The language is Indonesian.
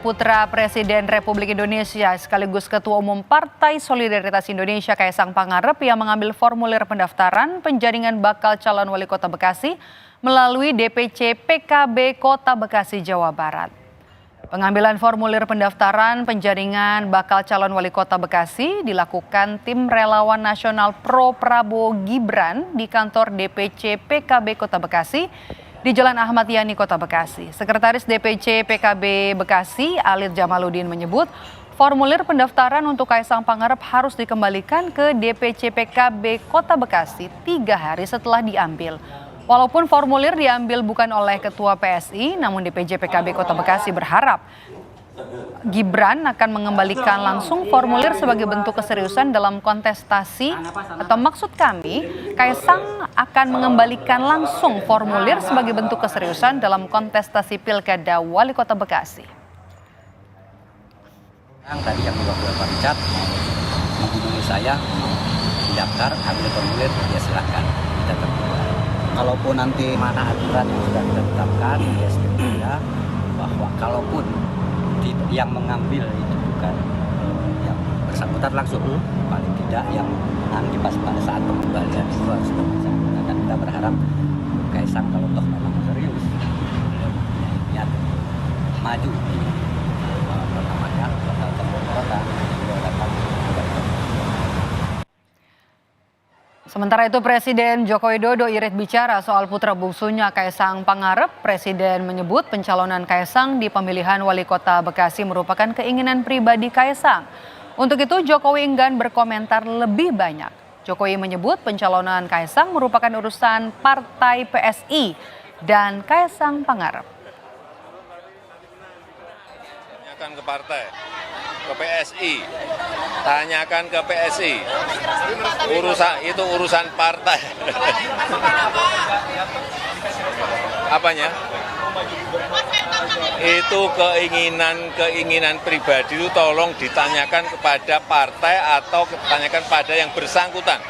Putra Presiden Republik Indonesia sekaligus Ketua Umum Partai Solidaritas Indonesia Kaisang Pangarep yang mengambil formulir pendaftaran penjaringan bakal calon wali kota Bekasi melalui DPC PKB Kota Bekasi, Jawa Barat. Pengambilan formulir pendaftaran penjaringan bakal calon wali kota Bekasi dilakukan tim relawan nasional pro Prabowo Gibran di kantor DPC PKB Kota Bekasi di Jalan Ahmad Yani, Kota Bekasi. Sekretaris DPC PKB Bekasi, Alit Jamaludin menyebut formulir pendaftaran untuk Kaisang Pangarep harus dikembalikan ke DPC PKB Kota Bekasi 3 hari setelah diambil. Walaupun formulir diambil bukan oleh Ketua PSI, namun DPC PKB Kota Bekasi berharap Gibran akan mengembalikan langsung formulir sebagai bentuk keseriusan dalam kontestasi, atau maksud kami, Kaisang akan mengembalikan langsung formulir sebagai bentuk keseriusan dalam kontestasi Pilkada Wali Kota Bekasi. Tadi yang diwakili Pak Richard menghubungi saya, mendaftar, ambil formulir, ya silahkan, kita terbuka. Kalaupun nanti mana aturan yang sudah kita tetapkan, ya sebenarnya bahwa kalaupun yang mengambil itu bukan yang bersangkutan langsung, paling tidak yang nanti pas pada saat pengembalian itu harus bersangkutan. Dan kita berharap Kaisang kalau toh memang serius niat maju di kota. Sementara itu Presiden Joko Widodo irit bicara soal putra bungsunya Kaisang Pangarep. Presiden menyebut pencalonan Kaisang di pemilihan wali kota Bekasi merupakan keinginan pribadi Kaisang. Untuk itu Jokowi enggan berkomentar lebih banyak. Jokowi menyebut pencalonan Kaisang merupakan urusan partai PSI dan Kaisang Pangarep. Tanyakan ke partai, ke PSI, tanyakan ke PSI. Itu urusan partai. Apanya? Itu keinginan pribadi itu tolong ditanyakan kepada partai atau ditanyakan pada yang bersangkutan.